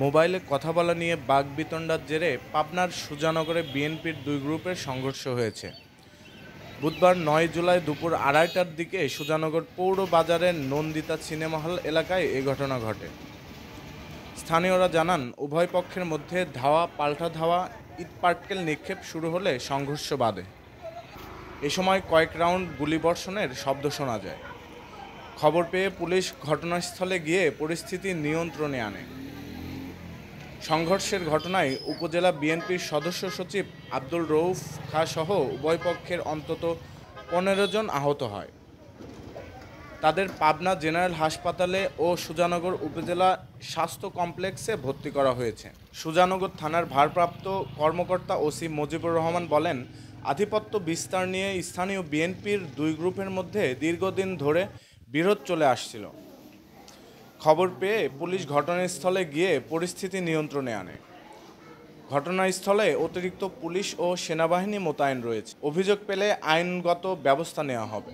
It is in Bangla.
মোবাইলে কথা বলা নিয়ে বাকবিতণ্ডার জেরে পাবনার সুজানগরে বিএনপির দুই গ্রুপের সংঘর্ষ হয়েছে। বুধবার ৯ জুলাই দুপুর ২:৩০টার দিকে সুজানগর পৌর বাজারের নন্দিতা সিনেমা হল এলাকায় এ ঘটনা ঘটে। স্থানীয়রা জানান, উভয় পক্ষের মধ্যে ধাওয়া পাল্টা ধাওয়া, ইটপাটকেল নিক্ষেপ শুরু হলে সংঘর্ষ বাধে। এ সময় কয়েক রাউন্ড গুলিবর্ষণের শব্দ শোনা যায়। খবর পেয়ে পুলিশ ঘটনাস্থলে গিয়ে পরিস্থিতি নিয়ন্ত্রণে আনে। সংঘর্ষের ঘটনায় উপজেলা বিএনপির সদস্য সচিব আব্দুল রউফ খাঁ সহ উভয় পক্ষের অন্তত ১৫ জন আহত হয়। তাদের পাবনা জেনারেল হাসপাতালে ও সুজানগর উপজেলা স্বাস্থ্য কমপ্লেক্সে ভর্তি করা হয়েছে। সুজানগর থানার ভারপ্রাপ্ত কর্মকর্তা ওসি মুজিবুর রহমান বলেন, আধিপত্য বিস্তার নিয়ে স্থানীয় বিএনপির দুই গ্রুপের মধ্যে দীর্ঘদিন ধরে বিরোধ চলে আসছিল। খবর পেয়ে পুলিশ ঘটনাস্থলে গিয়ে পরিস্থিতি নিয়ন্ত্রণে আনে। ঘটনাস্থলে অতিরিক্ত পুলিশ ও সেনাবাহিনী মোতায়েন রয়েছে। অভিযোগ পেলে আইনগত ব্যবস্থা নেওয়া হবে।